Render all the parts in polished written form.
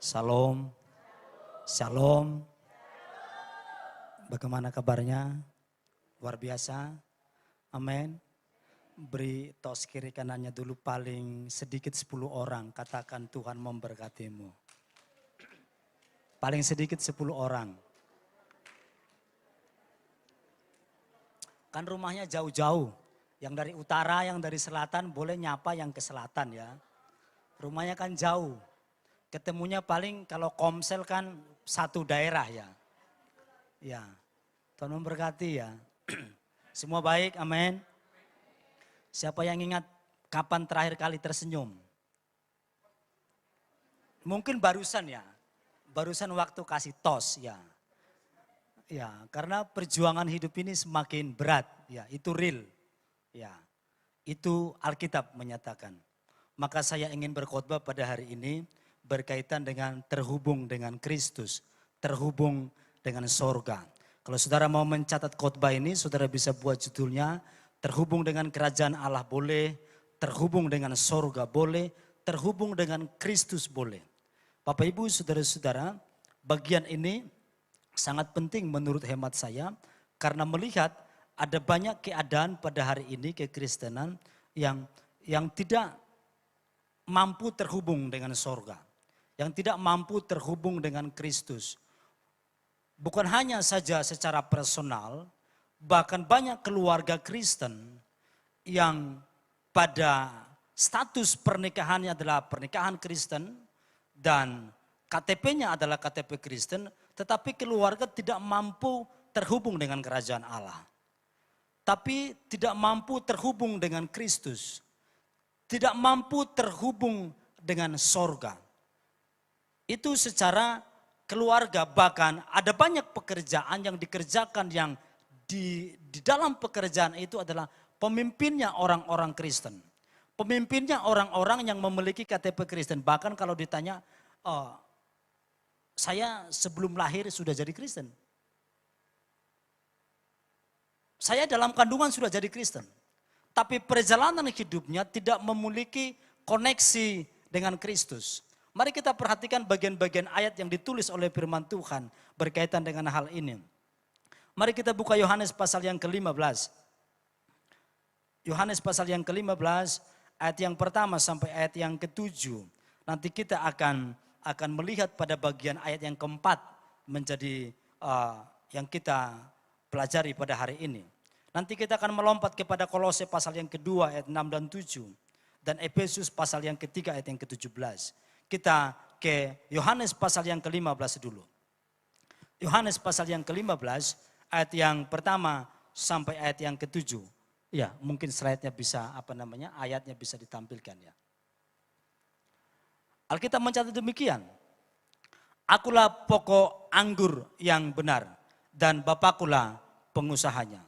Shalom, shalom. Bagaimana kabarnya? Luar biasa. Amin. Beri tos kiri kanannya dulu paling sedikit 10 orang. Katakan Tuhan memberkatimu. Paling sedikit 10 orang. Kan rumahnya jauh-jauh. Yang dari utara, yang dari selatan boleh nyapa yang ke selatan ya. Rumahnya kan jauh. Ketemunya paling kalau komsel kan satu daerah ya. Ya, Tuhan memberkati ya. Semua baik, amin. Siapa yang ingat kapan terakhir kali tersenyum? Mungkin barusan ya. Barusan waktu kasih tos ya. Ya, karena perjuangan hidup ini semakin berat ya, itu real. Ya. Itu Alkitab menyatakan. Maka saya ingin berkhotbah pada hari ini berkaitan dengan terhubung dengan Kristus, terhubung dengan sorga. Kalau saudara mau mencatat khotbah ini, saudara bisa buat judulnya, terhubung dengan kerajaan Allah boleh, terhubung dengan sorga boleh, terhubung dengan Kristus boleh. Bapak Ibu saudara-saudara, bagian ini sangat penting menurut hemat saya, karena melihat ada banyak keadaan pada hari ini kekristenan yang tidak mampu terhubung dengan sorga. Yang tidak mampu terhubung dengan Kristus. Bukan hanya saja secara personal, bahkan banyak keluarga Kristen yang pada status pernikahannya adalah pernikahan Kristen dan KTP-nya adalah KTP Kristen, tetapi keluarga tidak mampu terhubung dengan kerajaan Allah. Tapi tidak mampu terhubung dengan Kristus. Tidak mampu terhubung dengan sorga. Itu secara keluarga, bahkan ada banyak pekerjaan yang dikerjakan yang di dalam pekerjaan itu adalah pemimpinnya orang-orang Kristen. Pemimpinnya orang-orang yang memiliki KTP Kristen. Bahkan kalau ditanya, saya sebelum lahir sudah jadi Kristen. Saya dalam kandungan sudah jadi Kristen. Tapi perjalanan hidupnya tidak memiliki koneksi dengan Kristus. Mari kita perhatikan bagian-bagian ayat yang ditulis oleh firman Tuhan berkaitan dengan hal ini. Mari kita buka Yohanes pasal yang ke-15. Yohanes pasal yang ke-15 ayat yang pertama sampai ayat yang ke-7. Nanti kita akan melihat pada bagian ayat yang keempat menjadi yang kita pelajari pada hari ini. Nanti kita akan melompat kepada Kolose pasal yang kedua ayat 6 dan 7. Dan Efesus pasal yang ketiga ayat yang ke-17. Kita ke Yohanes pasal yang ke-15 dulu. Yohanes pasal yang ke-15 ayat yang pertama sampai ayat yang ke-7. Ya, mungkin slide-nya bisa ayatnya bisa ditampilkan ya. Alkitab mencatat demikian. Akulah pokok anggur yang benar dan Bapakulah pengusahanya.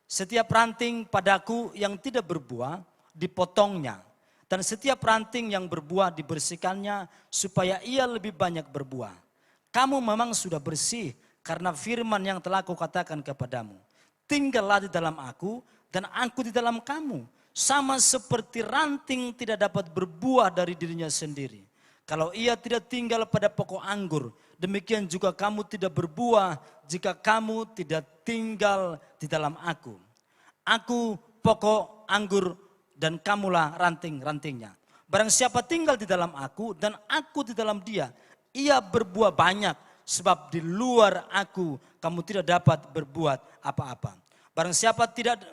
Setiap ranting padaku yang tidak berbuah dipotongnya. Dan setiap ranting yang berbuah dibersihkannya supaya ia lebih banyak berbuah. Kamu memang sudah bersih karena firman yang telah kukatakan kepadamu. Tinggallah di dalam aku dan aku di dalam kamu. Sama seperti ranting tidak dapat berbuah dari dirinya sendiri. Kalau ia tidak tinggal pada pokok anggur, demikian juga kamu tidak berbuah jika kamu tidak tinggal di dalam aku. Aku pokok anggur dan kamulah ranting-rantingnya. Barang siapa tinggal di dalam aku dan aku di dalam dia, ia berbuah banyak. Sebab di luar aku kamu tidak dapat berbuat apa-apa. Barang siapa tidak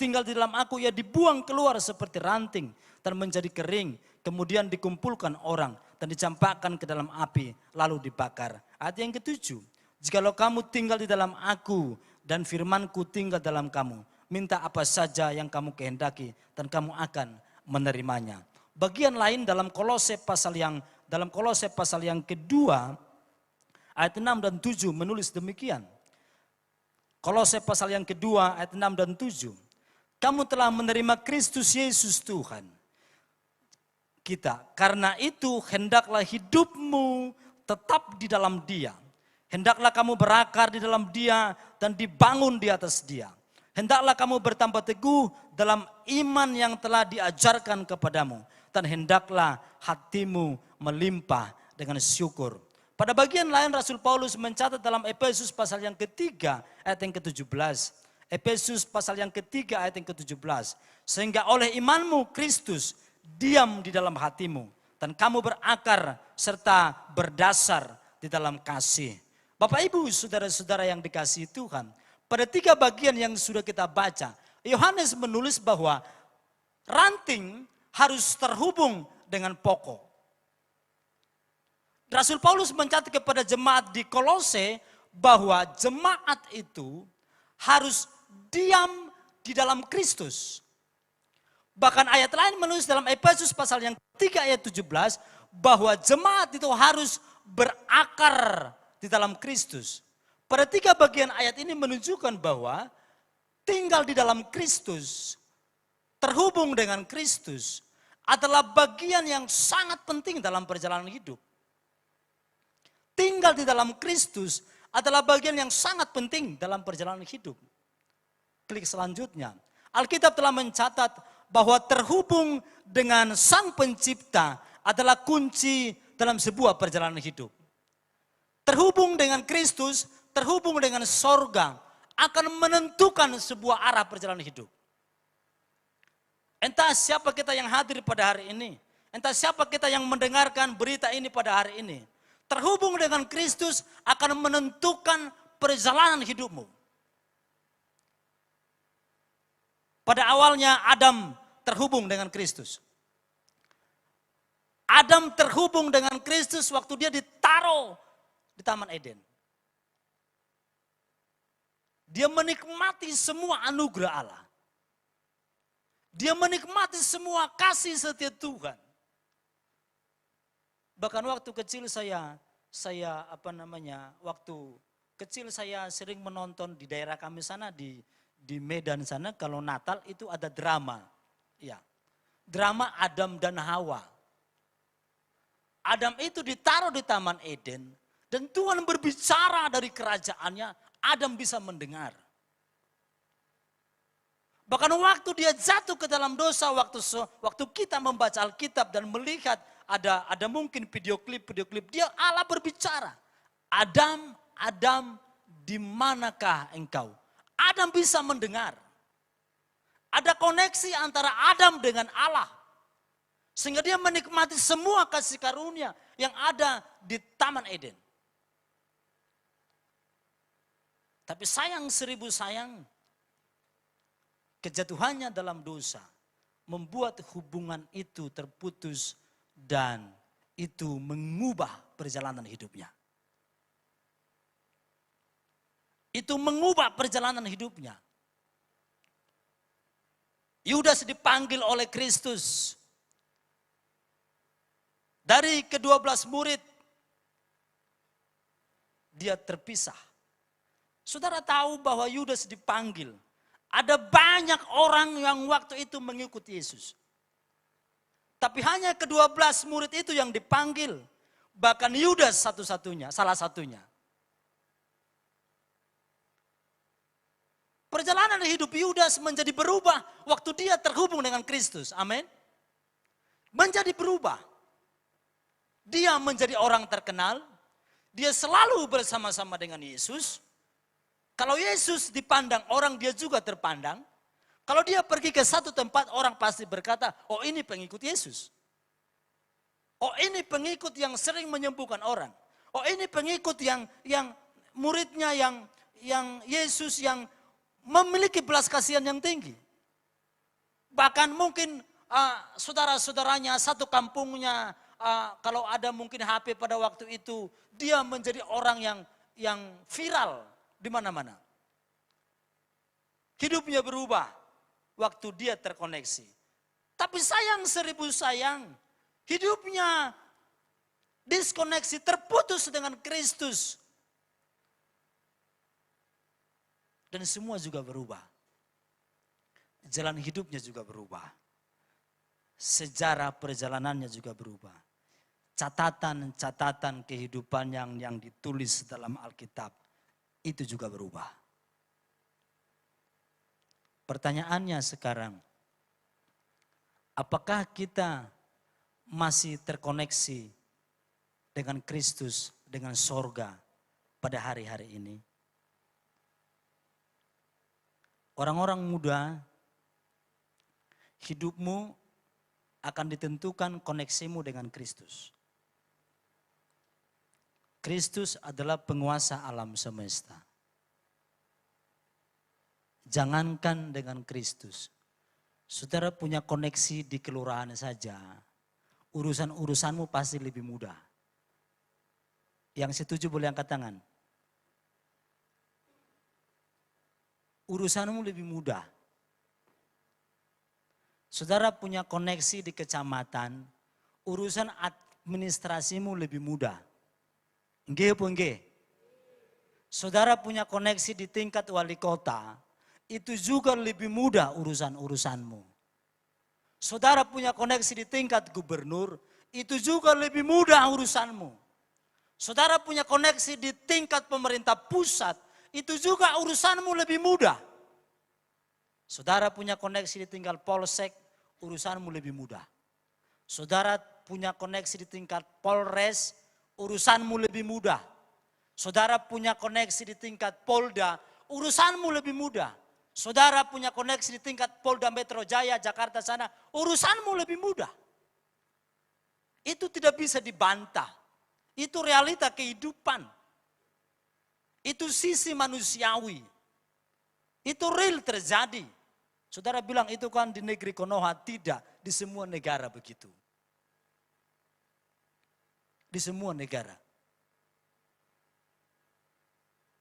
tinggal di dalam aku, ia dibuang keluar seperti ranting dan menjadi kering. Kemudian dikumpulkan orang dan dicampakkan ke dalam api lalu dibakar. Ayat yang ke-7. Jikalau kamu tinggal di dalam aku dan firmanku tinggal dalam kamu, minta apa saja yang kamu kehendaki dan kamu akan menerimanya. Bagian lain dalam Kolose pasal yang kedua ayat 6 dan 7 menulis demikian. Kolose pasal yang kedua ayat 6 dan 7. Kamu telah menerima Kristus Yesus Tuhan kita. Karena itu hendaklah hidupmu tetap di dalam Dia. Hendaklah kamu berakar di dalam Dia dan dibangun di atas Dia. Hendaklah kamu bertambah teguh dalam iman yang telah diajarkan kepadamu. Dan hendaklah hatimu melimpah dengan syukur. Pada bagian lain Rasul Paulus mencatat dalam Efesus pasal yang ketiga ayat yang ke-17. Efesus pasal yang ketiga ayat yang ke-17. Sehingga oleh imanmu Kristus diam di dalam hatimu. Dan kamu berakar serta berdasar di dalam kasih. Bapak ibu saudara-saudara yang dikasihi Tuhan. Pada 3 bagian yang sudah kita baca. Yohanes menulis bahwa ranting harus terhubung dengan pokok. Rasul Paulus mencatat kepada jemaat di Kolose bahwa jemaat itu harus diam di dalam Kristus. Bahkan ayat lain menulis dalam Efesus pasal yang 3 ayat 17 bahwa jemaat itu harus berakar di dalam Kristus. Pada 3 bagian ayat ini menunjukkan bahwa tinggal di dalam Kristus, terhubung dengan Kristus adalah bagian yang sangat penting dalam perjalanan hidup. Tinggal di dalam Kristus adalah bagian yang sangat penting dalam perjalanan hidup. Klik selanjutnya. Alkitab telah mencatat bahwa terhubung dengan Sang Pencipta adalah kunci dalam sebuah perjalanan hidup. Terhubung dengan Kristus, terhubung dengan sorga akan menentukan sebuah arah perjalanan hidup. Entah siapa kita yang hadir pada hari ini, entah siapa kita yang mendengarkan berita ini pada hari ini. Terhubung dengan Kristus akan menentukan perjalanan hidupmu. Pada awalnya Adam terhubung dengan Kristus. Adam terhubung dengan Kristus waktu dia ditaruh di Taman Eden. Dia menikmati semua anugerah Allah. Dia menikmati semua kasih setia Tuhan. Bahkan waktu kecil waktu kecil saya sering menonton di daerah kami sana di Medan sana kalau Natal itu ada drama. Ya. Drama Adam dan Hawa. Adam itu ditaruh di Taman Eden dan Tuhan berbicara dari kerajaannya, Adam bisa mendengar. Bahkan waktu dia jatuh ke dalam dosa, waktu kita membaca Alkitab dan melihat ada mungkin video klip dia Allah berbicara. Adam, di manakah engkau? Adam bisa mendengar. Ada koneksi antara Adam dengan Allah. Sehingga dia menikmati semua kasih karunia yang ada di Taman Eden. Tapi sayang 1000 sayang, kejatuhannya dalam dosa membuat hubungan itu terputus dan itu mengubah perjalanan hidupnya. Itu mengubah perjalanan hidupnya. Yudas dipanggil oleh Kristus. Dari ke-12 murid, dia terpisah. Saudara tahu bahwa Yudas dipanggil. Ada banyak orang yang waktu itu mengikuti Yesus. Tapi hanya ke-12 murid itu yang dipanggil. Bahkan Yudas salah satunya. Perjalanan hidup Yudas menjadi berubah waktu dia terhubung dengan Kristus. Amin. Menjadi berubah. Dia menjadi orang terkenal. Dia selalu bersama-sama dengan Yesus. Kalau Yesus dipandang orang, dia juga terpandang. Kalau dia pergi ke satu tempat, orang pasti berkata, oh ini pengikut Yesus. Oh ini pengikut yang sering menyembuhkan orang. Oh ini pengikut yang muridnya yang Yesus yang memiliki belas kasihan yang tinggi. Bahkan mungkin saudara-saudaranya satu kampungnya, kalau ada mungkin HP pada waktu itu, dia menjadi orang yang viral di mana-mana. Hidupnya berubah waktu dia terkoneksi. Tapi sayang 1000 sayang, hidupnya diskoneksi, terputus dengan Kristus. Dan semua juga berubah. Jalan hidupnya juga berubah. Sejarah perjalanannya juga berubah. Catatan-catatan kehidupan yang ditulis dalam Alkitab itu juga berubah. Pertanyaannya sekarang, apakah kita masih terkoneksi dengan Kristus, dengan sorga pada hari-hari ini? Orang-orang muda, hidupmu akan ditentukan koneksimu dengan Kristus. Kristus adalah penguasa alam semesta. Jangankan dengan Kristus, saudara punya koneksi di kelurahan saja, urusan-urusanmu pasti lebih mudah. Yang setuju boleh angkat tangan. Urusanmu lebih mudah. Saudara punya koneksi di kecamatan, urusan administrasimu lebih mudah. Nggih apa nggih? Saudara punya koneksi di tingkat wali kota, itu juga lebih mudah urusan-urusanmu. Saudara punya koneksi di tingkat gubernur, itu juga lebih mudah urusanmu. Saudara punya koneksi di tingkat pemerintah pusat, itu juga urusanmu lebih mudah. Saudara punya koneksi di tingkat polsek, urusanmu lebih mudah. Saudara punya koneksi di tingkat polres, urusanmu lebih mudah. Saudara punya koneksi di tingkat polda, urusanmu lebih mudah. Saudara punya koneksi di tingkat Polda Metro Jaya, Jakarta sana, urusanmu lebih mudah. Itu tidak bisa dibantah. Itu realita kehidupan. Itu sisi manusiawi. Itu real terjadi. Saudara bilang itu kan di negeri Konoha, tidak. Di semua negara begitu. Di semua negara.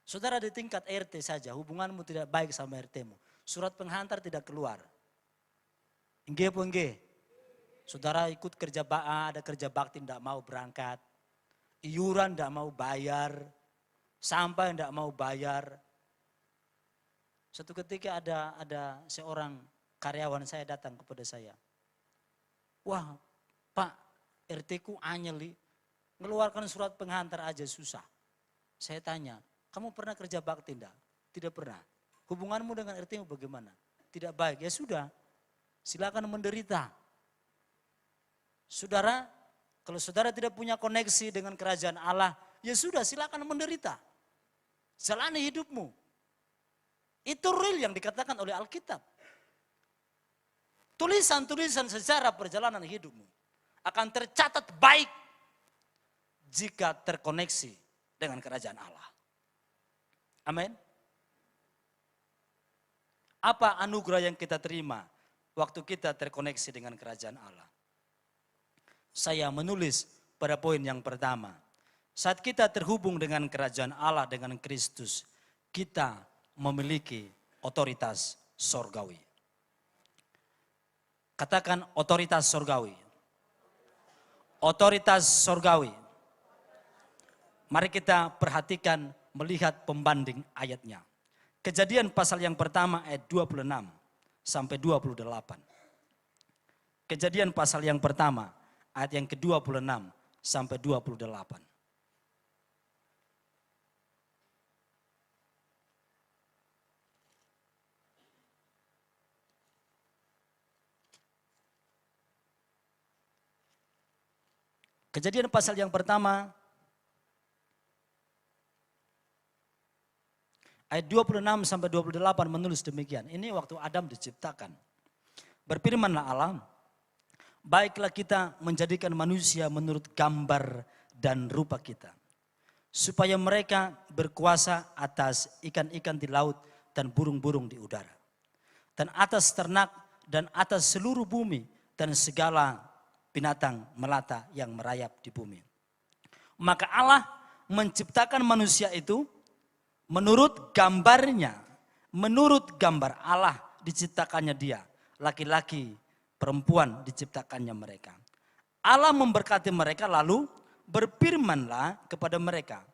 Saudara di tingkat RT saja, hubunganmu tidak baik sama RT-mu. Surat penghantar tidak keluar. Nggih apa nggih? Saudara ikut kerja ada kerja bakti tidak mau berangkat. Iuran tidak mau bayar. Sampah tidak mau bayar. Suatu ketika ada seorang karyawan saya datang kepada saya. Wah Pak, RT-ku anyeli, ngeluarkan surat penghantar aja susah. Saya tanya, kamu pernah kerja bakti enggak? Tidak pernah. Hubunganmu dengan RT-mu bagaimana? Tidak baik. Ya sudah, silakan menderita. Saudara, kalau saudara tidak punya koneksi dengan kerajaan Allah, ya sudah silakan menderita. Jalani hidupmu. Itu real yang dikatakan oleh Alkitab. Tulisan-tulisan sejarah perjalanan hidupmu akan tercatat baik jika terkoneksi dengan kerajaan Allah. Amin. Apa anugerah yang kita terima waktu kita terkoneksi dengan kerajaan Allah? Saya menulis pada poin yang pertama. Saat kita terhubung dengan kerajaan Allah, dengan Kristus, kita memiliki otoritas sorgawi. Katakan otoritas sorgawi. Otoritas sorgawi. Mari kita perhatikan, melihat pembanding ayatnya. Kejadian pasal yang pertama ayat 26 sampai 28. Kejadian pasal yang pertama ayat yang ke-26 sampai 28. Kejadian pasal yang pertama ayat 26 sampai 28 menulis demikian. Ini waktu Adam diciptakan. Berfirmanlah Allah, baiklah kita menjadikan manusia menurut gambar dan rupa kita, supaya mereka berkuasa atas ikan-ikan di laut dan burung-burung di udara, dan atas ternak dan atas seluruh bumi dan segala binatang melata yang merayap di bumi. Maka Allah menciptakan manusia itu menurut gambarnya, menurut gambar Allah diciptakannya dia. Laki-laki, perempuan diciptakannya mereka. Allah memberkati mereka lalu berfirmanlah kepada mereka,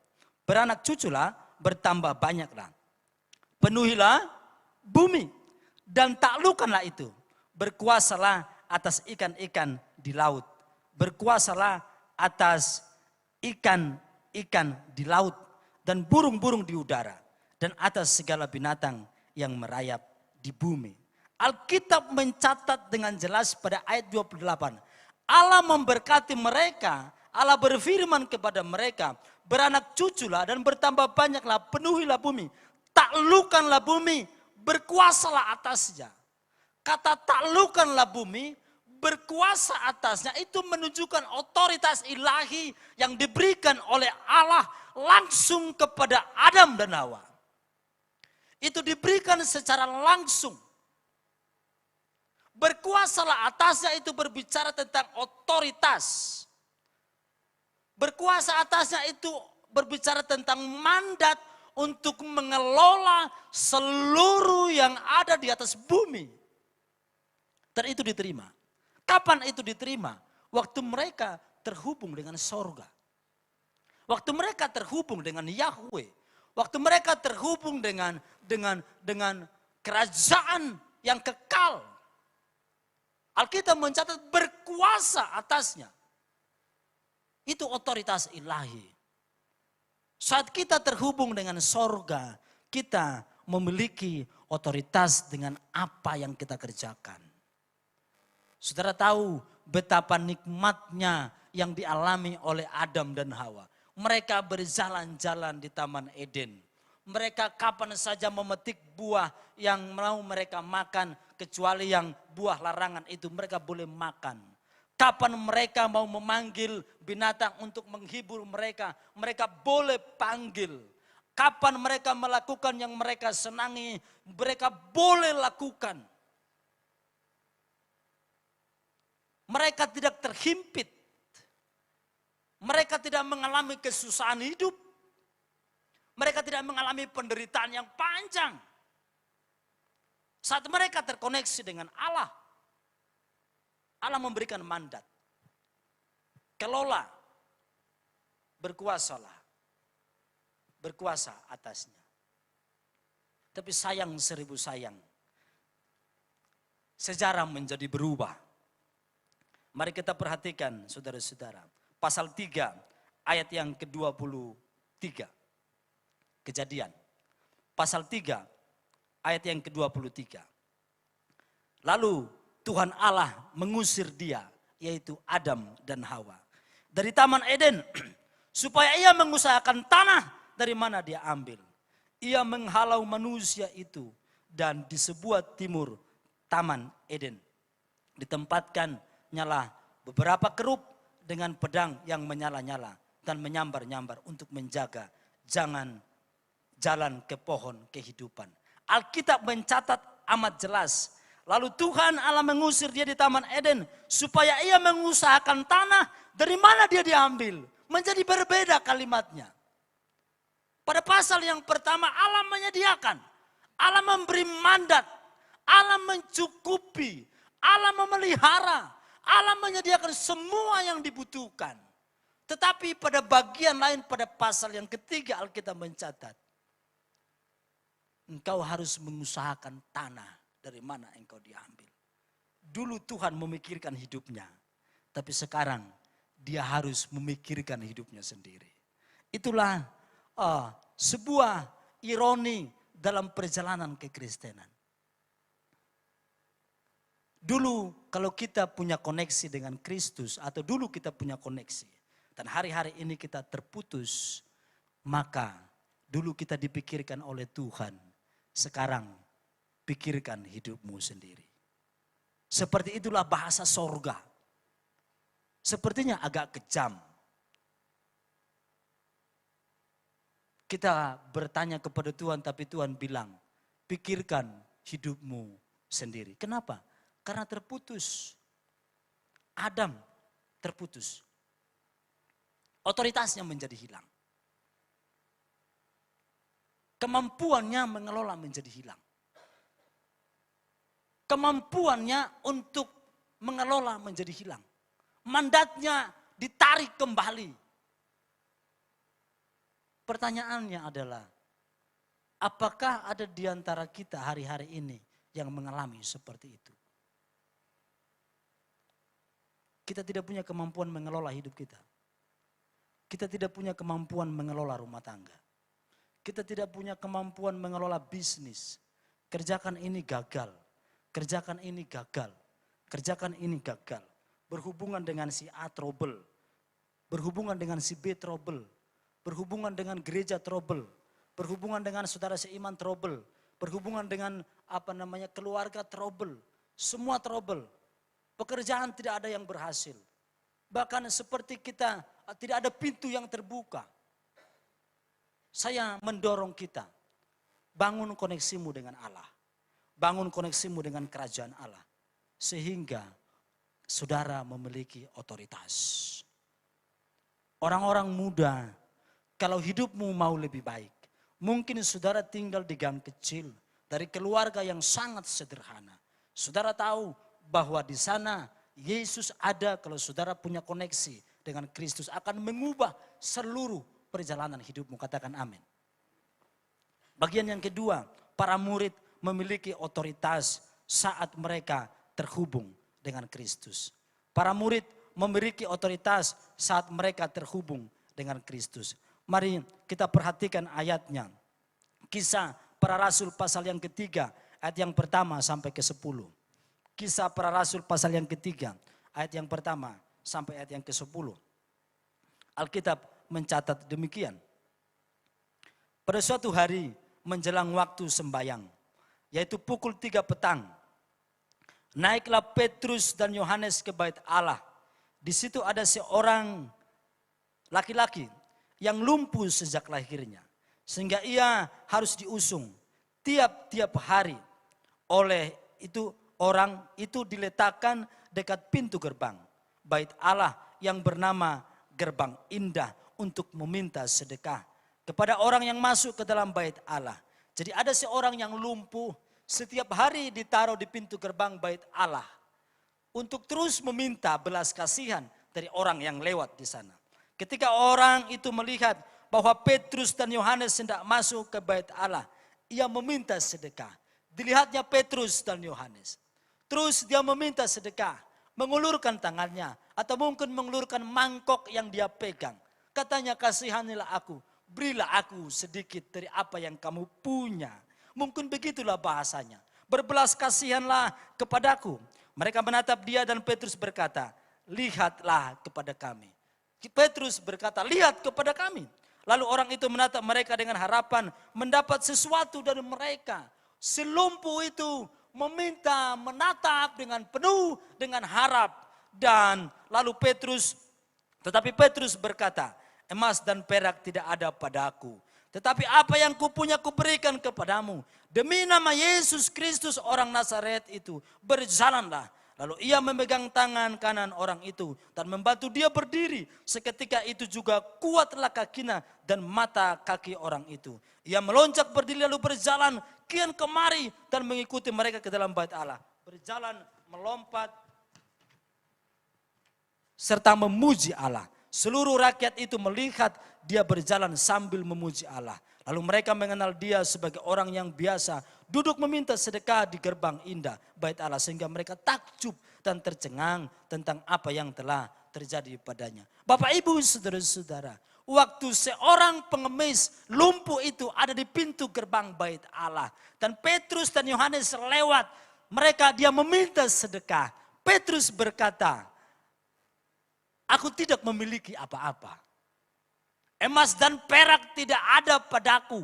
beranak cuculah, bertambah banyaklah. Penuhilah bumi dan taklukkanlah itu. Berkuasalah atas ikan-ikan di laut. Berkuasalah atas ikan-ikan di laut dan burung-burung di udara dan atas segala binatang yang merayap di bumi. Alkitab mencatat dengan jelas pada ayat 28. Allah memberkati mereka Allah berfirman kepada mereka, beranak cuculah dan bertambah banyaklah, penuhilah bumi, taklukkanlah bumi, berkuasalah atasnya. Kata taklukkanlah bumi, berkuasa atasnya itu menunjukkan otoritas ilahi yang diberikan oleh Allah langsung kepada Adam dan Hawa. Itu diberikan secara langsung. Berkuasalah atasnya itu berbicara tentang otoritas. Berkuasa atasnya itu berbicara tentang mandat untuk mengelola seluruh yang ada di atas bumi. Dan itu diterima. Kapan itu diterima? Waktu mereka terhubung dengan sorga. Waktu mereka terhubung dengan Yahweh. Waktu mereka terhubung dengan kerajaan yang kekal. Alkitab mencatat berkuasa atasnya. Itu otoritas ilahi. Saat kita terhubung dengan sorga, kita memiliki otoritas dengan apa yang kita kerjakan. Saudara tahu betapa nikmatnya yang dialami oleh Adam dan Hawa. Mereka berjalan-jalan di Taman Eden. Mereka kapan saja memetik buah yang mau mereka makan, kecuali yang buah larangan itu mereka boleh makan. Kapan mereka mau memanggil binatang untuk menghibur mereka, mereka boleh panggil. Kapan mereka melakukan yang mereka senangi, mereka boleh lakukan. Mereka tidak terhimpit. Mereka tidak mengalami kesusahan hidup. Mereka tidak mengalami penderitaan yang panjang. Saat mereka terkoneksi dengan Allah, Allah memberikan mandat. Kelola, berkuasalah. Berkuasa atasnya. Tapi sayang 1000 sayang. Sejarah menjadi berubah. Mari kita perhatikan saudara-saudara. Pasal 3 ayat yang ke-23. Kejadian. Pasal 3 ayat yang ke-23. Lalu Tuhan Allah mengusir dia, yaitu Adam dan Hawa, dari Taman Eden, supaya ia mengusahakan tanah dari mana dia ambil. Ia menghalau manusia itu, dan di sebuah timur Taman Eden ditempatkan nyala beberapa kerup dengan pedang yang menyala-nyala dan menyambar-nyambar untuk menjaga jangan jalan ke pohon kehidupan. Alkitab mencatat amat jelas. Lalu Tuhan Allah mengusir dia di Taman Eden supaya ia mengusahakan tanah dari mana dia diambil. Menjadi berbeda kalimatnya. Pada pasal yang pertama Allah menyediakan. Allah memberi mandat. Allah mencukupi. Allah memelihara. Allah menyediakan semua yang dibutuhkan. Tetapi pada bagian lain pada pasal yang ketiga Alkitab mencatat. Engkau harus mengusahakan tanah. Dari mana engkau diambil. Dulu Tuhan memikirkan hidupnya. Tapi sekarang dia harus memikirkan hidupnya sendiri. Itulah sebuah ironi dalam perjalanan kekristenan. Dulu kalau kita punya koneksi dengan Kristus. Atau dulu kita punya koneksi. Dan hari-hari ini kita terputus. Maka dulu kita dipikirkan oleh Tuhan. Sekarang pikirkan hidupmu sendiri. Seperti itulah bahasa sorga. Sepertinya agak kejam. Kita bertanya kepada Tuhan tapi Tuhan bilang, pikirkan hidupmu sendiri. Kenapa? Karena terputus. Adam terputus. Otoritasnya menjadi hilang. Kemampuannya mengelola menjadi hilang. Kemampuannya untuk mengelola menjadi hilang. Mandatnya ditarik kembali. Pertanyaannya adalah, apakah ada di antara kita hari-hari ini yang mengalami seperti itu? Kita tidak punya kemampuan mengelola hidup kita. Kita tidak punya kemampuan mengelola rumah tangga. Kita tidak punya kemampuan mengelola bisnis. Kerjakan ini gagal. Kerjakan ini gagal. Kerjakan ini gagal. Berhubungan dengan si A trouble. berhubungan dengan si B trouble, berhubungan dengan gereja trouble, berhubungan dengan saudara seiman trouble, berhubungan dengan keluarga trouble, semua trouble. Pekerjaan tidak ada yang berhasil. Bahkan seperti kita tidak ada pintu yang terbuka. Saya mendorong kita, bangun koneksimu dengan Allah. Bangun koneksimu dengan kerajaan Allah. Sehingga saudara memiliki otoritas. Orang-orang muda, kalau hidupmu mau lebih baik, mungkin saudara tinggal di gang kecil, dari keluarga yang sangat sederhana. Saudara tahu bahwa di sana Yesus ada, kalau saudara punya koneksi dengan Kristus akan mengubah seluruh perjalanan hidupmu. Katakan amin. Bagian yang kedua, para murid memiliki otoritas saat mereka terhubung dengan Kristus. Para murid memiliki otoritas saat mereka terhubung dengan Kristus. Mari kita perhatikan ayatnya. Kisah Para Rasul pasal yang ketiga, ayat yang pertama sampai ke-10. Kisah Para Rasul pasal yang ketiga, ayat yang pertama sampai ayat yang ke-10. Alkitab mencatat demikian. Pada suatu hari menjelang waktu sembayang, yaitu pukul 3 petang, naiklah Petrus dan Yohanes ke bait Allah. Di situ ada seorang laki-laki yang lumpuh sejak lahirnya, sehingga ia harus diusung tiap-tiap hari. Oleh itu orang itu diletakkan dekat pintu gerbang bait Allah yang bernama Gerbang Indah untuk meminta sedekah kepada orang yang masuk ke dalam bait Allah. Jadi ada seorang yang lumpuh, setiap hari ditaruh di pintu gerbang bait Allah untuk terus meminta belas kasihan dari orang yang lewat di sana. Ketika orang itu melihat bahwa Petrus dan Yohanes hendak masuk ke bait Allah, ia meminta sedekah. Dilihatnya Petrus dan Yohanes. Terus dia meminta sedekah, mengulurkan tangannya atau mungkin mengulurkan mangkok yang dia pegang. Katanya, kasihanilah aku, berilah aku sedikit dari apa yang kamu punya. Mungkin begitulah bahasanya. Berbelas kasihanlah kepadaku. Mereka menatap dia dan Petrus berkata, lihatlah kepada kami. Petrus berkata, lihat kepada kami. Lalu orang itu menatap mereka dengan harapan mendapat sesuatu dari mereka. Si lumpuh itu meminta, menatap dengan penuh dengan harap. Dan lalu tetapi Petrus berkata, emas dan perak tidak ada padaku, tetapi apa yang kupunya kuberikan kepadamu. Demi nama Yesus Kristus orang Nazaret itu, berjalanlah. Lalu ia memegang tangan kanan orang itu dan membantu dia berdiri. Seketika itu juga kuatlah kakinya dan mata kaki orang itu. Ia melonjak berdiri lalu berjalan kian kemari dan mengikuti mereka ke dalam bait Allah. Berjalan, melompat, serta memuji Allah. Seluruh rakyat itu melihat dia berjalan sambil memuji Allah. Lalu mereka mengenal dia sebagai orang yang biasa duduk meminta sedekah di gerbang indah bait Allah. Sehingga mereka takjub dan tercengang tentang apa yang telah terjadi padanya. Bapak Ibu saudara-saudara, waktu seorang pengemis lumpuh itu ada di pintu gerbang bait Allah. Dan Petrus dan Yohanes lewat, dia meminta sedekah. Petrus berkata, aku tidak memiliki apa-apa. Emas dan perak tidak ada padaku.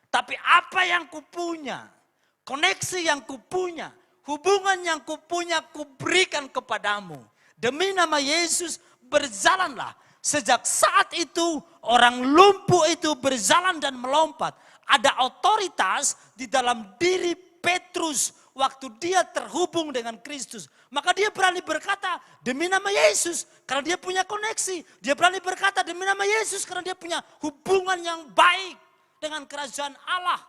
Tapi apa yang kupunya, koneksi yang kupunya, hubungan yang kupunya, kuberikan kepadamu. Demi nama Yesus berjalanlah. Sejak saat itu orang lumpuh itu berjalan dan melompat. Ada otoritas di dalam diri Petrus waktu dia terhubung dengan Kristus. Maka dia berani berkata demi nama Yesus karena dia punya koneksi. Dia berani berkata demi nama Yesus karena dia punya hubungan yang baik dengan kerajaan Allah.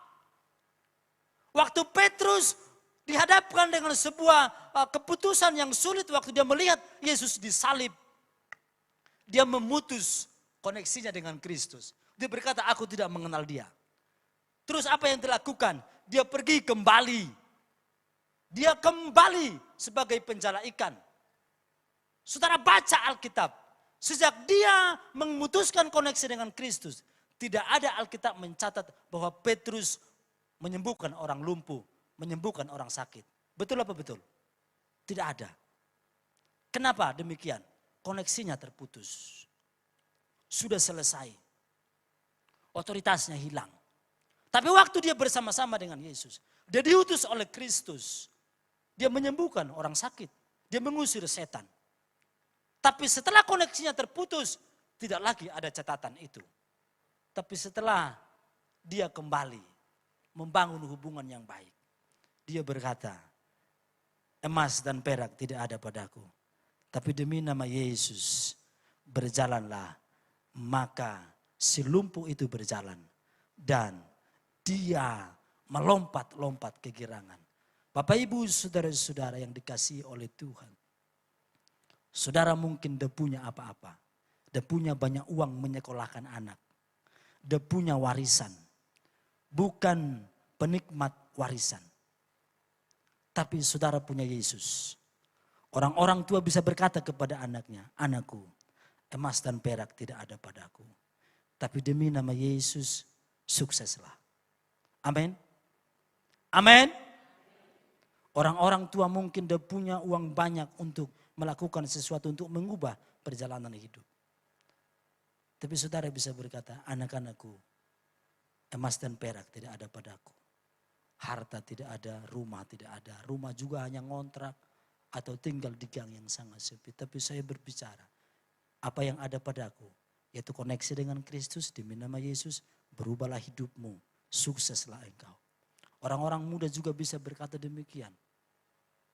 Waktu Petrus dihadapkan dengan sebuah keputusan yang sulit waktu dia melihat Yesus disalib. Dia memutus koneksinya dengan Kristus. Dia berkata, aku tidak mengenal dia. Terus apa yang dilakukan? Dia pergi kembali. Dia kembali sebagai penjala ikan. Saudara baca Alkitab. Sejak dia memutuskan koneksi dengan Kristus. Tidak ada Alkitab mencatat bahwa Petrus menyembuhkan orang lumpuh. Menyembuhkan orang sakit. Betul apa betul? Tidak ada. Kenapa demikian? koneksinya terputus. Sudah selesai. Otoritasnya hilang. Tapi waktu dia bersama-sama dengan Yesus, dia diutus oleh Kristus. Dia menyembuhkan orang sakit, dia mengusir setan. Tapi setelah koneksinya terputus, tidak lagi ada catatan itu. Tapi setelah dia kembali membangun hubungan yang baik, dia berkata, emas dan perak tidak ada padaku, tapi demi nama Yesus berjalanlah. Maka si lumpuh itu berjalan dan dia melompat-lompat kegirangan. Bapak ibu saudara-saudara yang dikasihi oleh Tuhan. Saudara mungkin dia punya apa-apa. Dia punya banyak uang menyekolahkan anak. Dia punya warisan. Bukan penikmat warisan. Tapi saudara punya Yesus. Orang-orang tua bisa berkata kepada anaknya, anakku, emas dan perak tidak ada padaku. Tapi demi nama Yesus, sukseslah. Amin. Amin. Orang-orang tua mungkin dia punya uang banyak untuk melakukan sesuatu untuk mengubah perjalanan hidup. Tapi saudara bisa berkata, anak-anakku, emas dan perak tidak ada padaku. Harta tidak ada, rumah tidak ada. Rumah juga hanya ngontrak atau tinggal di gang yang sangat sempit. Tapi saya berbicara, apa yang ada padaku, yaitu koneksi dengan Kristus, demi nama Yesus, berubahlah hidupmu, sukseslah engkau. Orang-orang muda juga bisa berkata demikian.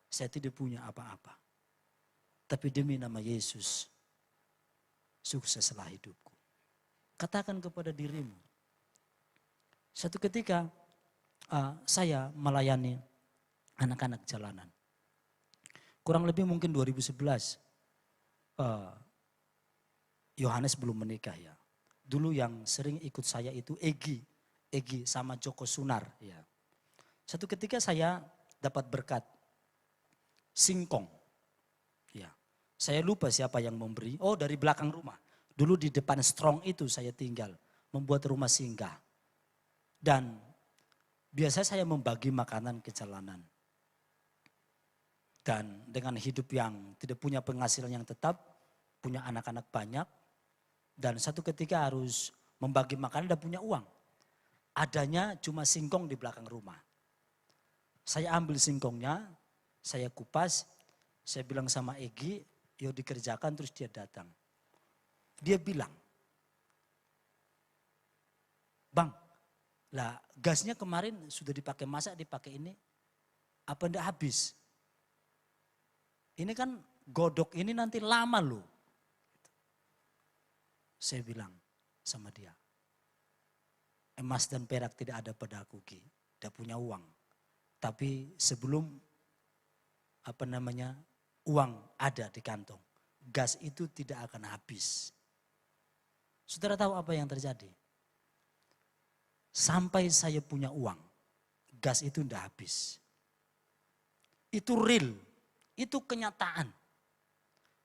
Saya tidak punya apa-apa. Tapi demi nama Yesus, sukseslah hidupku. Katakan kepada dirimu. Satu ketika saya melayani anak-anak jalanan. Kurang lebih mungkin 2011. Yohanes belum menikah ya. Dulu yang sering ikut saya itu Egi sama Joko Sunar ya. Satu ketika saya dapat berkat singkong. Ya. Saya lupa siapa yang memberi. Oh, dari belakang rumah. Dulu di depan Strong itu saya tinggal, membuat rumah singgah. Dan biasa saya membagi makanan ke jalanan. Dan dengan hidup yang tidak punya penghasilan yang tetap, punya anak-anak banyak. Dan satu ketika harus membagi makanan dan punya uang. Adanya cuma singkong di belakang rumah. Saya ambil singkongnya, saya kupas, saya bilang sama Egi, yuk dikerjakan, terus dia datang. Dia bilang, Bang, lah gasnya kemarin sudah dipakai masak, dipakai ini, apa enggak habis? Ini kan godok ini nanti lama loh. Saya bilang sama dia, emas dan perak tidak ada padaku, Ki. Tidak punya uang. Tapi sebelum uang ada di kantong, gas itu tidak akan habis. Saudara tahu apa yang terjadi? Sampai saya punya uang, gas itu tidak habis. Itu real, itu kenyataan.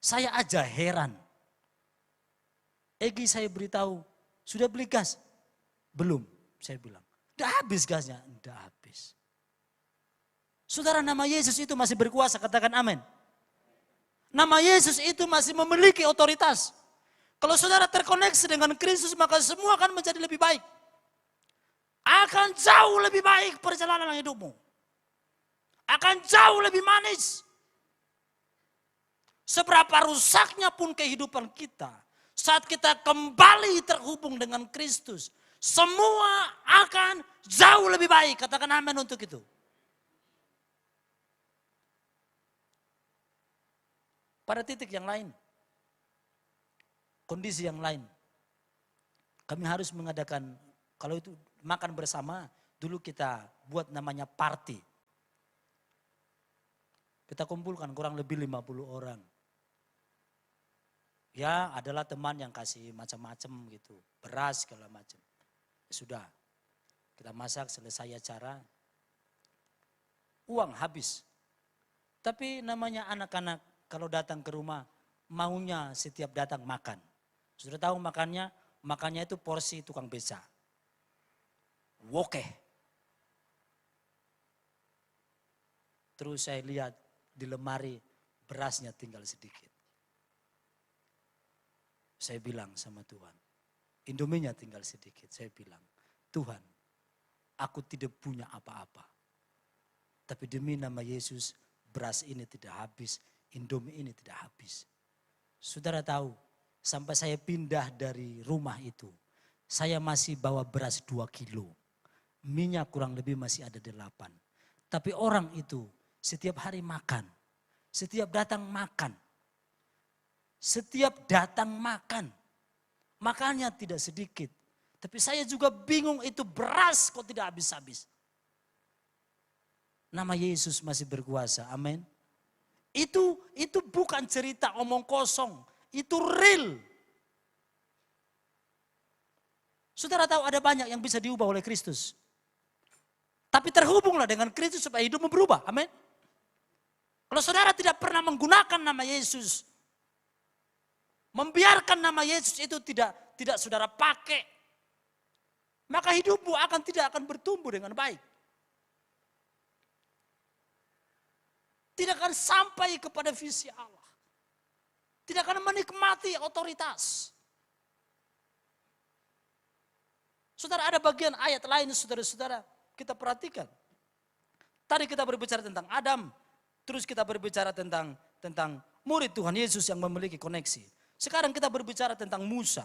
Saya aja heran. Egi saya beritahu, sudah beli gas? Belum, saya bilang. Tidak habis gasnya? Tidak habis. Saudara, nama Yesus itu masih berkuasa, katakan amin. Nama Yesus itu masih memiliki otoritas. Kalau saudara terkoneksi dengan Kristus, maka semua akan menjadi lebih baik. Akan jauh lebih baik perjalanan hidupmu. Akan jauh lebih manis. Seberapa rusaknya pun kehidupan kita, saat kita kembali terhubung dengan Kristus, semua akan jauh lebih baik. Katakan amin untuk itu. Pada titik yang lain, kondisi yang lain, kami harus mengadakan, kalau itu makan bersama, dulu kita buat namanya party. Kita kumpulkan kurang lebih 50 orang. Ya, adalah teman yang kasih macam-macam gitu, beras segala macam. Ya sudah, kita masak, selesai acara, uang habis. Tapi namanya anak-anak kalau datang ke rumah, maunya setiap datang makan. Sudah tahu makannya? Makannya itu porsi tukang beca. Woke. Terus saya lihat di lemari berasnya tinggal sedikit. Saya bilang sama Tuhan, Indominya tinggal sedikit. Saya bilang, Tuhan, aku tidak punya apa-apa. Tapi demi nama Yesus, beras ini tidak habis, Indomie ini tidak habis. Saudara tahu, sampai saya pindah dari rumah itu, saya masih bawa beras 2 kilo. Minyak kurang lebih masih ada 8. Tapi orang itu setiap hari makan, setiap datang makan. Setiap datang makan, makannya tidak sedikit. Tapi saya juga bingung itu beras kok tidak habis-habis. Nama Yesus masih berkuasa, amin. Itu bukan cerita omong kosong, itu real. Saudara tahu ada banyak yang bisa diubah oleh Kristus. Tapi terhubunglah dengan Kristus supaya hidupmu berubah, amin. Kalau saudara tidak pernah menggunakan nama Yesus, membiarkan nama Yesus itu tidak saudara pakai, maka hidupmu tidak akan bertumbuh dengan baik. Tidak akan sampai kepada visi Allah. Tidak akan menikmati otoritas. Saudara, ada bagian ayat lain saudara-saudara kita perhatikan. Tadi kita berbicara tentang Adam, terus kita berbicara tentang murid Tuhan Yesus yang memiliki koneksi. Sekarang kita berbicara tentang Musa.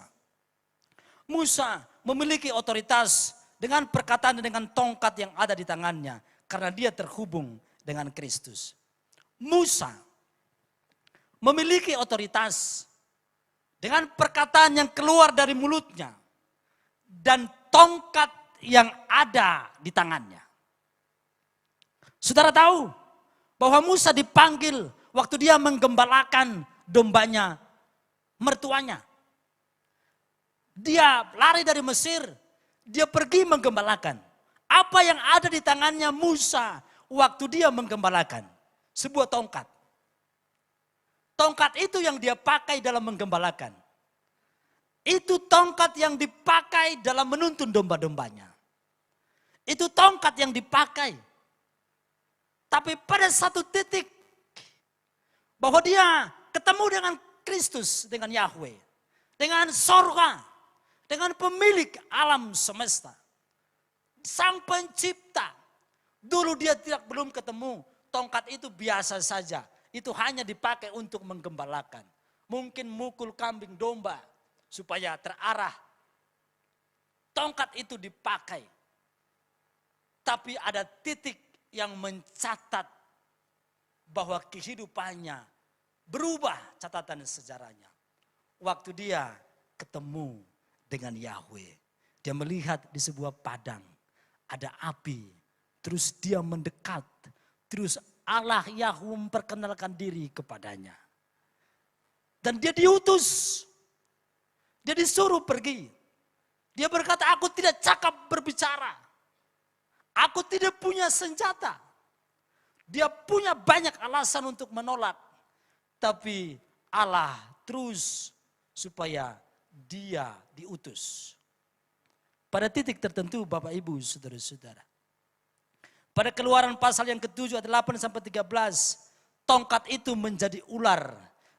Musa memiliki otoritas dengan perkataan dan dengan tongkat yang ada di tangannya. Karena dia terhubung dengan Kristus. Musa memiliki otoritas dengan perkataan yang keluar dari mulutnya. Dan tongkat yang ada di tangannya. Saudara tahu bahwa Musa dipanggil waktu dia menggembalakan dombanya mertuanya. Dia lari dari Mesir, dia pergi menggembalakan. Apa yang ada di tangannya Musa waktu dia menggembalakan? Sebuah tongkat. Tongkat itu yang dia pakai dalam menggembalakan. Itu tongkat yang dipakai dalam menuntun domba-dombanya. Itu tongkat yang dipakai. Tapi pada satu titik bahwa dia ketemu dengan Kristus, dengan Yahweh, dengan sorga, dengan pemilik alam semesta, sang pencipta. Dulu dia belum ketemu, tongkat itu biasa saja. Itu hanya dipakai untuk menggembalakan. Mungkin mukul kambing domba supaya terarah. Tongkat itu dipakai. Tapi ada titik yang mencatat bahwa kehidupannya berubah catatan sejarahnya. Waktu dia ketemu dengan Yahweh. Dia melihat di sebuah padang ada api. Terus dia mendekat. Terus Allah Yahweh memperkenalkan diri kepadanya. Dan dia diutus. Dia disuruh pergi. Dia berkata, aku tidak cakap berbicara. Aku tidak punya senjata. Dia punya banyak alasan untuk menolak. Tapi Allah terus supaya dia diutus. Pada titik tertentu Bapak Ibu saudara-saudara. Pada Keluaran pasal yang ke-7 ayat 8 sampai 13. Tongkat itu menjadi ular.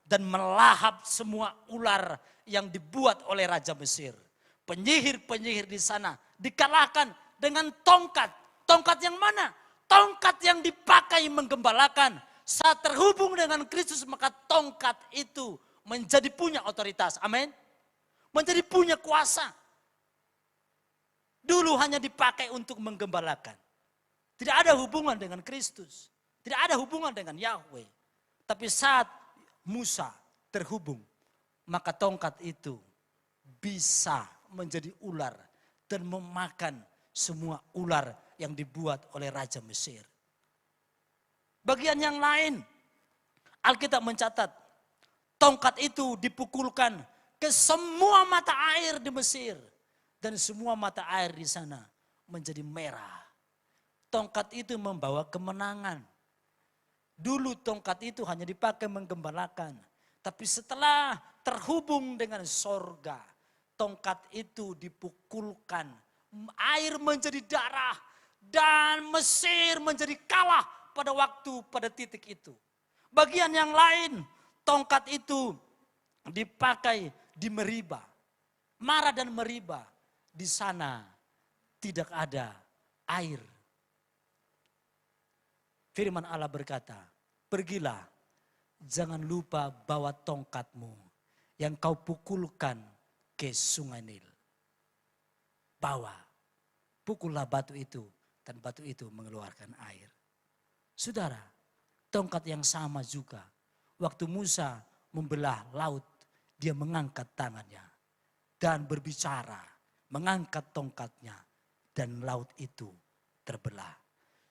Dan melahap semua ular yang dibuat oleh Raja Mesir. Penyihir-penyihir di sana dikalahkan dengan tongkat. Tongkat yang mana? Tongkat yang dipakai menggembalakan. Saat terhubung dengan Kristus maka tongkat itu menjadi punya otoritas. Amin. Menjadi punya kuasa. Dulu hanya dipakai untuk menggembalakan. Tidak ada hubungan dengan Kristus. Tidak ada hubungan dengan Yahweh. Tapi saat Musa terhubung, maka tongkat itu bisa menjadi ular dan memakan semua ular yang dibuat oleh Raja Mesir. Bagian yang lain, Alkitab mencatat, tongkat itu dipukulkan ke semua mata air di Mesir. Dan semua mata air di sana menjadi merah. Tongkat itu membawa kemenangan. Dulu tongkat itu hanya dipakai menggembalakan. Tapi setelah terhubung dengan sorga, tongkat itu dipukulkan. Air menjadi darah dan Mesir menjadi kalah pada titik itu. Bagian yang lain, tongkat itu dipakai di Meriba, Mara dan Meriba, di sana tidak ada air. Firman Allah berkata, pergilah, jangan lupa bawa tongkatmu yang kau pukulkan ke sungai Nil. Bawa, pukullah batu itu dan batu itu mengeluarkan air. Saudara, tongkat yang sama juga. Waktu Musa membelah laut, dia mengangkat tangannya dan berbicara, mengangkat tongkatnya dan laut itu terbelah.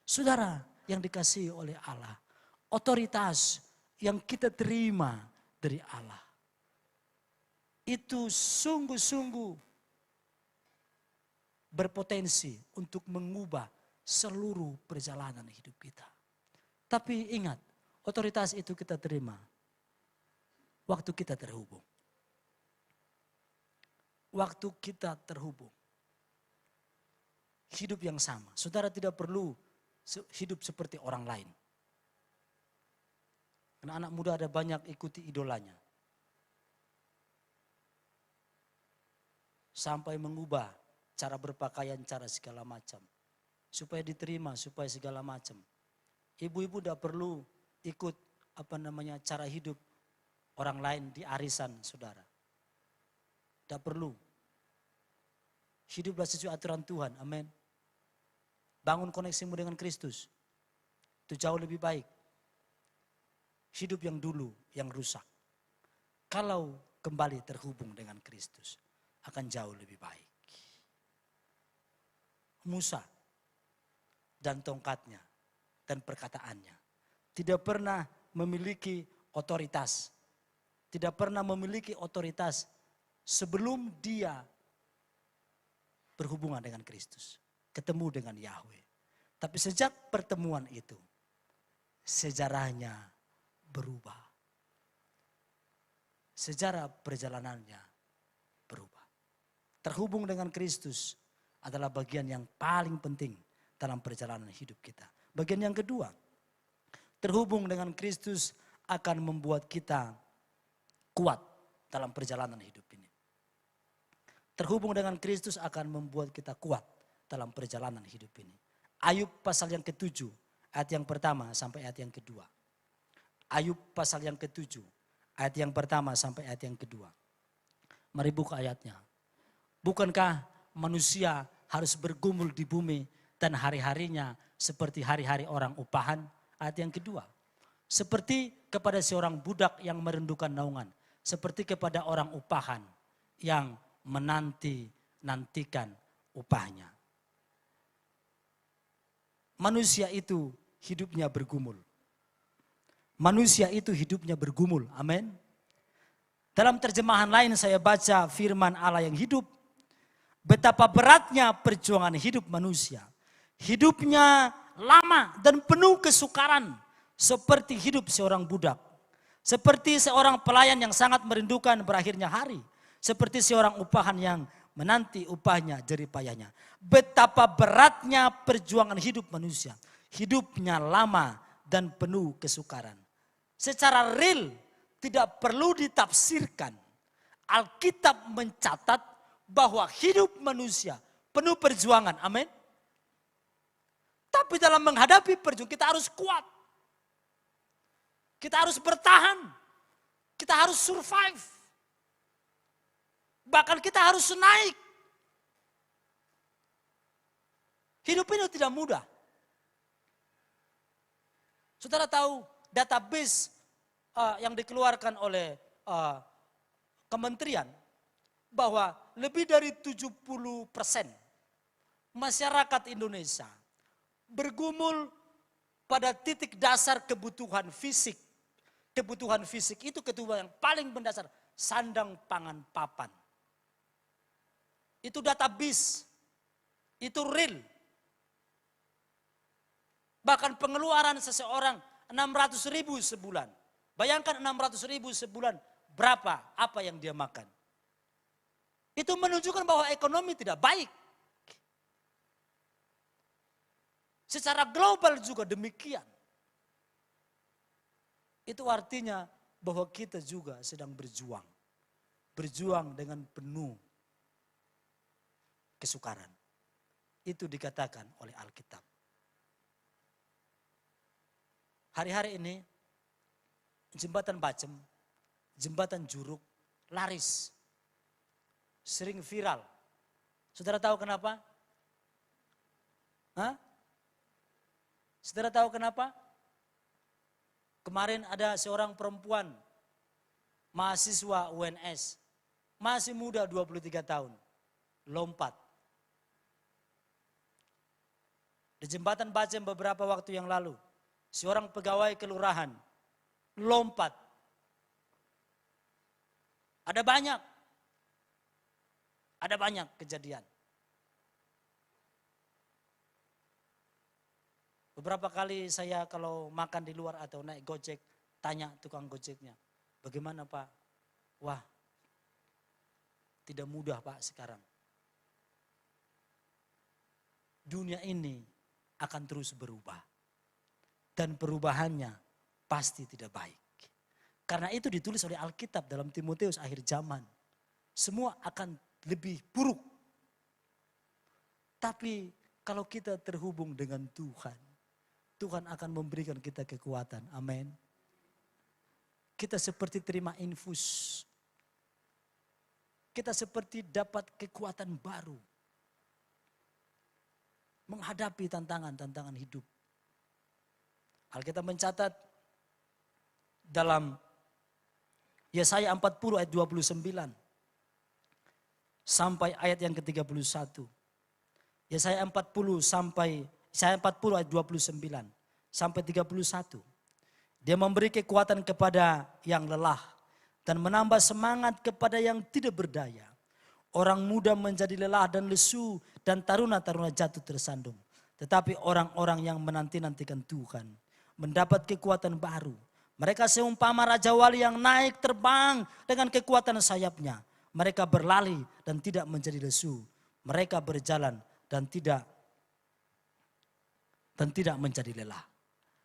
Saudara yang dikasihi oleh Allah, otoritas yang kita terima dari Allah itu sungguh-sungguh berpotensi untuk mengubah seluruh perjalanan hidup kita. Tapi ingat, otoritas itu kita terima waktu kita terhubung. Waktu kita terhubung. Hidup yang sama. Saudara tidak perlu hidup seperti orang lain. Karena anak muda ada banyak ikuti idolanya. Sampai mengubah cara berpakaian, cara segala macam. Supaya diterima, supaya segala macam. Ibu-ibu tidak perlu ikut cara hidup orang lain di arisan saudara. Tidak perlu. Hiduplah sesuai aturan Tuhan, amin. Bangun koneksimu dengan Kristus. Itu jauh lebih baik. Hidup yang dulu yang rusak. Kalau kembali terhubung dengan Kristus akan jauh lebih baik. Musa dan tongkatnya dan perkataannya tidak pernah memiliki otoritas. Tidak pernah memiliki otoritas sebelum dia berhubungan dengan Kristus. Ketemu dengan Yahweh. Tapi sejak pertemuan itu, sejarahnya berubah. Sejarah perjalanannya berubah. Terhubung dengan Kristus adalah bagian yang paling penting dalam perjalanan hidup kita. Bagian yang kedua, terhubung dengan Kristus akan membuat kita kuat dalam perjalanan hidup ini. Terhubung dengan Kristus akan membuat kita kuat dalam perjalanan hidup ini. Ayub pasal yang ke-7, ayat yang pertama sampai ayat yang kedua. Ayub pasal yang ke-7, ayat yang pertama sampai ayat yang kedua. Mari buka ayatnya. Bukankah manusia harus bergumul di bumi dan hari-harinya seperti hari-hari orang upahan? Ayat yang kedua. Seperti kepada seorang budak yang merindukan naungan. Seperti kepada orang upahan yang menanti-nantikan upahnya. Manusia itu hidupnya bergumul. Manusia itu hidupnya bergumul. Amin. Dalam terjemahan lain saya baca firman Allah yang hidup. Betapa beratnya perjuangan hidup manusia. Hidupnya lama dan penuh kesukaran. Seperti hidup seorang budak. Seperti seorang pelayan yang sangat merindukan berakhirnya hari. Seperti seorang upahan yang menanti upahnya jerih payahnya. Betapa beratnya perjuangan hidup manusia. Hidupnya lama dan penuh kesukaran. Secara real tidak perlu ditafsirkan. Alkitab mencatat bahwa hidup manusia penuh perjuangan. Amin. Tapi dalam menghadapi perjuangan kita harus kuat. Kita harus bertahan. Kita harus survive. Bahkan kita harus naik. Hidup ini tidak mudah. Saudara tahu database yang dikeluarkan oleh kementerian bahwa lebih dari 70% masyarakat Indonesia bergumul pada titik dasar kebutuhan fisik. Kebutuhan fisik itu kebutuhan yang paling mendasar, sandang, pangan, papan. Itu database, itu real. Bahkan pengeluaran seseorang 600.000 sebulan. Bayangkan 600.000 sebulan, berapa, apa yang dia makan. Itu menunjukkan bahwa ekonomi tidak baik. Secara global juga demikian. Itu artinya bahwa kita juga sedang berjuang. berjuang dengan penuh kesukaran. Itu dikatakan oleh Alkitab. Hari-hari ini jembatan Bajem, jembatan Juruk laris, sering viral. Saudara tahu kenapa? Hah? Saudara tahu kenapa? Kemarin ada seorang perempuan, mahasiswa UNS, masih muda 23 tahun, lompat. Di jembatan Bajem beberapa waktu yang lalu, seorang pegawai kelurahan lompat. Ada banyak kejadian. Beberapa kali saya kalau makan di luar atau naik Gojek, tanya tukang Gojeknya, bagaimana Pak? Wah, tidak mudah Pak sekarang. Dunia ini akan terus berubah. Dan perubahannya pasti tidak baik. Karena itu ditulis oleh Alkitab dalam Timotius akhir zaman. Semua akan lebih buruk. Tapi kalau kita terhubung dengan Tuhan, Tuhan akan memberikan kita kekuatan. Amin. Kita seperti terima infus. Kita seperti dapat kekuatan baru. Menghadapi tantangan-tantangan hidup. Alkitab mencatat dalam Yesaya 40 ayat 29 sampai ayat yang ke-31. Yesaya 40 ayat 29 sampai 31. Dia memberi kekuatan kepada yang lelah dan menambah semangat kepada yang tidak berdaya. Orang muda menjadi lelah dan lesu dan taruna-taruna jatuh tersandung. Tetapi orang-orang yang menanti-nantikan Tuhan mendapat kekuatan baru. Mereka seumpama Raja Wali yang naik terbang dengan kekuatan sayapnya. Mereka berlari dan tidak menjadi lesu. Mereka berjalan dan tidak menjadi lelah.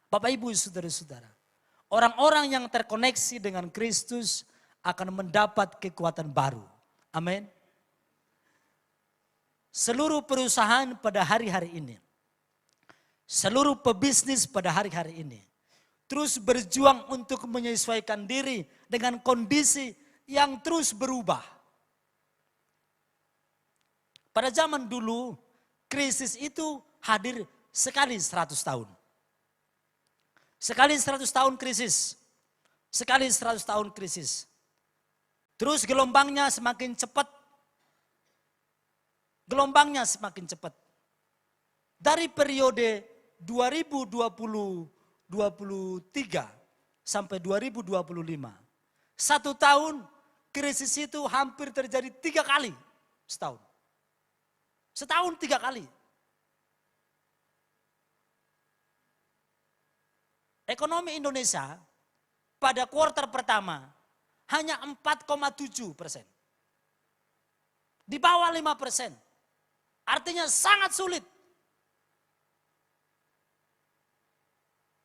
Bapak Ibu saudara-saudara, orang-orang yang terkoneksi dengan Kristus akan mendapat kekuatan baru. Amin. Seluruh perusahaan pada hari-hari ini, seluruh pebisnis pada hari-hari ini, terus berjuang untuk menyesuaikan diri dengan kondisi yang terus berubah. Pada zaman dulu, krisis itu hadir sekali 100 tahun. Sekali 100 tahun krisis. Sekali 100 tahun krisis. Terus gelombangnya semakin cepat. Gelombangnya semakin cepat. Dari periode 2023 sampai 2025. 1 tahun krisis itu hampir terjadi 3 kali setahun. Setahun 3 kali. Ekonomi Indonesia pada kuartal pertama hanya 4,7%. Di bawah 5%. Artinya sangat sulit.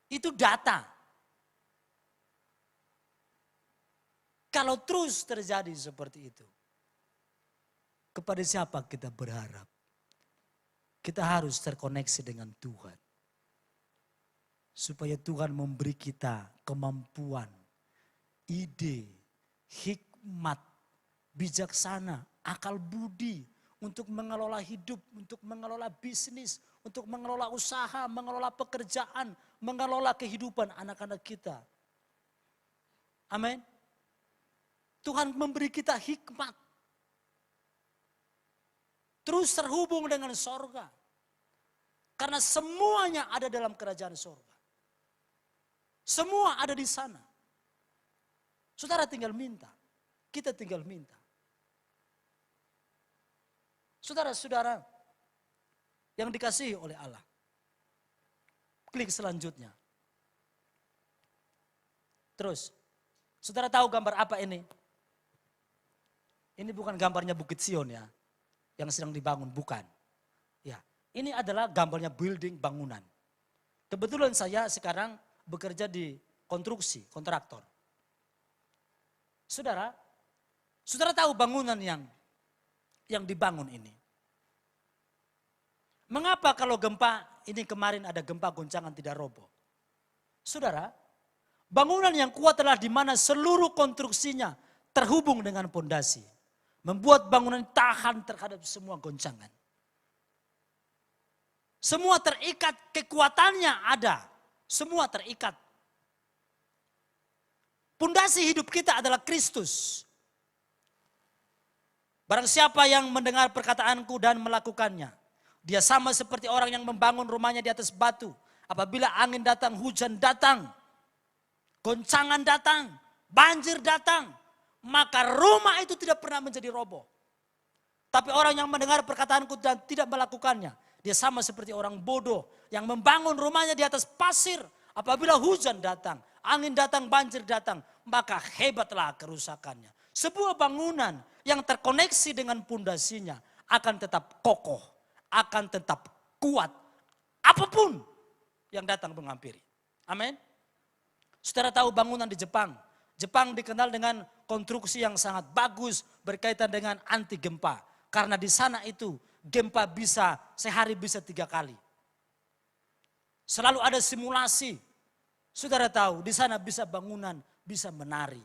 Itu data. Kalau terus terjadi seperti itu, kepada siapa kita berharap? Kita harus terkoneksi dengan Tuhan. Supaya Tuhan memberi kita kemampuan, ide, hikmat, bijaksana, akal budi untuk mengelola hidup, untuk mengelola bisnis, untuk mengelola usaha, mengelola pekerjaan, mengelola kehidupan anak-anak kita. Amin. Tuhan memberi kita hikmat. Terus terhubung dengan sorga. Karena semuanya ada dalam kerajaan sorga. Semua ada di sana. Saudara tinggal minta. Kita tinggal minta. Saudara-saudara yang dikasihi oleh Allah. Klik selanjutnya. Terus, saudara tahu gambar apa ini? Ini bukan gambarnya Bukit Sion ya, yang sedang dibangun, bukan. Ya, ini adalah gambarnya building bangunan. Kebetulan saya sekarang bekerja di konstruksi, kontraktor. Saudara, Saudara tahu bangunan yang dibangun ini. Mengapa kalau gempa, ini kemarin ada gempa goncangan tidak roboh? Saudara, bangunan yang kuat adalah di mana seluruh konstruksinya terhubung dengan pondasi. Membuat bangunan tahan terhadap semua goncangan. Semua terikat, kekuatannya ada. Semua terikat. Pondasi hidup kita adalah Kristus. Barang siapa yang mendengar perkataanku dan melakukannya, dia sama seperti orang yang membangun rumahnya di atas batu. Apabila angin datang, hujan datang, goncangan datang, banjir datang, maka rumah itu tidak pernah menjadi roboh. Tapi orang yang mendengar perkataanku dan tidak melakukannya, dia sama seperti orang bodoh yang membangun rumahnya di atas pasir. Apabila hujan datang, angin datang, banjir datang, maka hebatlah kerusakannya. Sebuah bangunan yang terkoneksi dengan pondasinya akan tetap kokoh, akan tetap kuat. Apapun yang datang menghampiri. Amin. Saudara tahu bangunan di Jepang. Jepang dikenal dengan konstruksi yang sangat bagus berkaitan dengan anti gempa. Karena di sana itu gempa bisa sehari bisa 3 kali. Selalu ada simulasi. Saudara tahu di sana bisa bangunan bisa menari.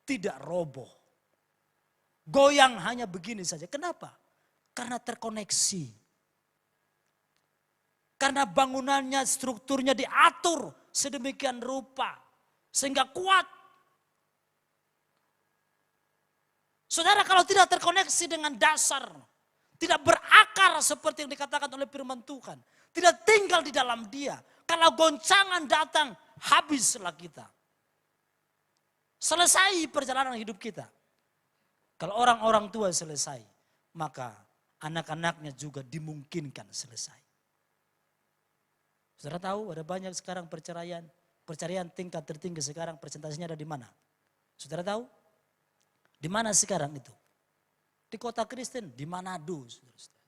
Tidak roboh. Goyang hanya begini saja. Kenapa? Karena terkoneksi. Karena bangunannya, strukturnya diatur sedemikian rupa. Sehingga kuat. Saudara kalau tidak terkoneksi dengan dasar. Tidak berakar seperti yang dikatakan oleh firman Tuhan. Tidak tinggal di dalam dia. Kalau goncangan datang, habislah kita. Selesai perjalanan hidup kita. Kalau orang-orang tua selesai, maka anak-anaknya juga dimungkinkan selesai. Saudara tahu ada banyak sekarang perceraian. Perceraian tingkat tertinggi sekarang persentasenya ada di mana? Saudara tahu? Di mana sekarang itu? Di kota Kristen, di Manado. Saudara.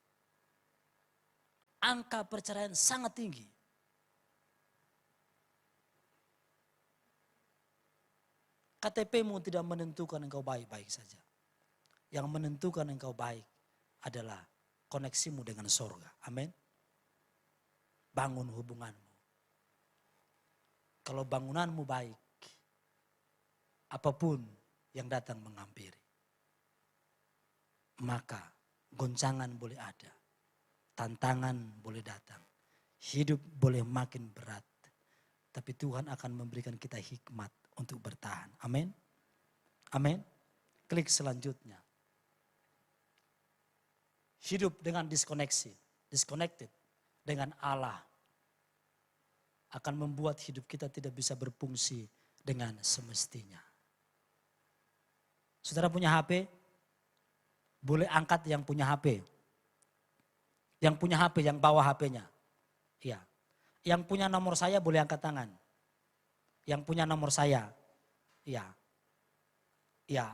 Angka perceraian sangat tinggi. KTP-mu tidak menentukan engkau baik-baik saja. Yang menentukan engkau baik adalah koneksimu dengan sorga. Amin. Bangun hubunganmu. Kalau bangunanmu baik, apapun yang datang menghampiri, maka goncangan boleh ada, tantangan boleh datang, hidup boleh makin berat, tapi Tuhan akan memberikan kita hikmat untuk bertahan. Amin. Amin. Klik selanjutnya. Hidup dengan disconnected dengan Allah akan membuat hidup kita tidak bisa berfungsi dengan semestinya. Saudara punya HP? Boleh angkat yang punya HP. Yang punya HP, yang bawa HP-nya. Iya. Yang punya nomor saya boleh angkat tangan. Yang punya nomor saya. Iya. Iya.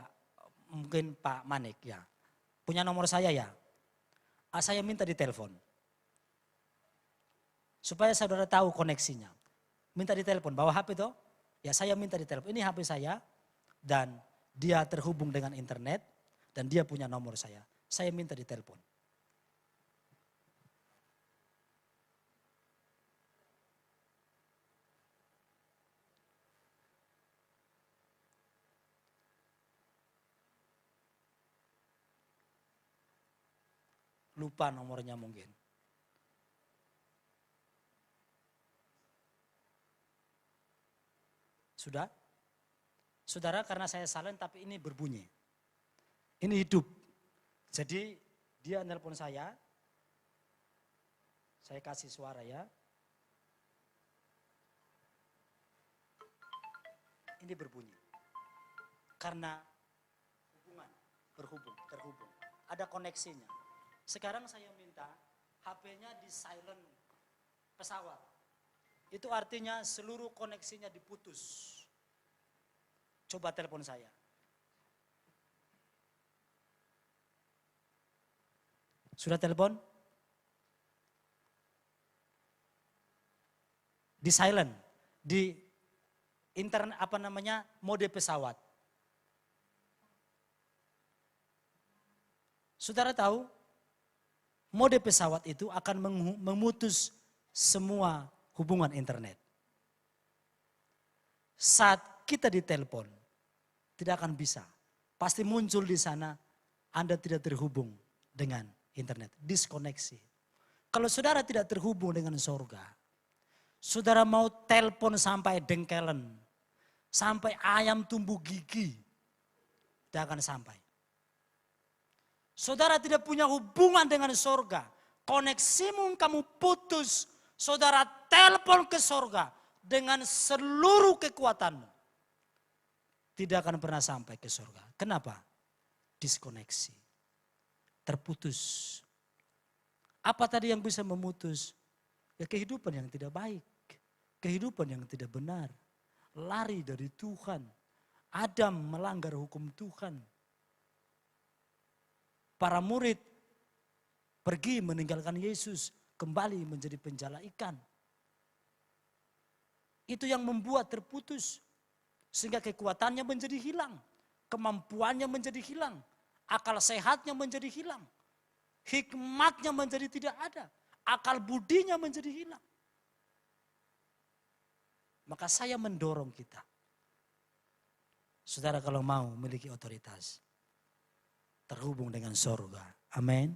Mungkin Pak Manik ya. Punya nomor saya ya. Saya minta ditelepon. Supaya saudara tahu koneksinya. Minta ditelepon, bawa HP toh? Ya saya minta ditelepon. Ini HP saya dan dia terhubung dengan internet dan dia punya nomor saya. Saya minta ditelepon. Lupa nomornya mungkin. Sudah? Saudara karena saya silent tapi ini berbunyi. Ini hidup. Jadi dia nelpon saya kasih suara ya. Ini berbunyi. Karena terhubung. Ada koneksinya. Sekarang saya minta HP-nya di silent pesawat. Itu artinya seluruh koneksinya diputus. Coba telepon saya. Sudah telepon? Di silent, di internet mode pesawat. Saudara tahu, mode pesawat itu akan memutus semua hubungan internet. Saat kita ditelepon, tidak akan bisa. Pasti muncul di sana, Anda tidak terhubung dengan internet, diskoneksi. Kalau saudara tidak terhubung dengan surga, saudara mau telepon sampai dengkelen, sampai ayam tumbuh gigi, tidak akan sampai. Saudara tidak punya hubungan dengan surga, koneksimu kamu putus, saudara telepon ke surga dengan seluruh kekuatanmu, tidak akan pernah sampai ke surga. Kenapa? Diskoneksi, terputus. Apa tadi yang bisa memutus? Ya kehidupan yang tidak baik, kehidupan yang tidak benar, lari dari Tuhan. Adam melanggar hukum Tuhan. Para murid pergi meninggalkan Yesus, kembali menjadi penjala ikan. Itu yang membuat terputus. Sehingga kekuatannya menjadi hilang. Kemampuannya menjadi hilang. Akal sehatnya menjadi hilang. Hikmatnya menjadi tidak ada. Akal budinya menjadi hilang. Maka saya mendorong kita. Saudara kalau mau memiliki otoritas, terhubung dengan surga. Amin.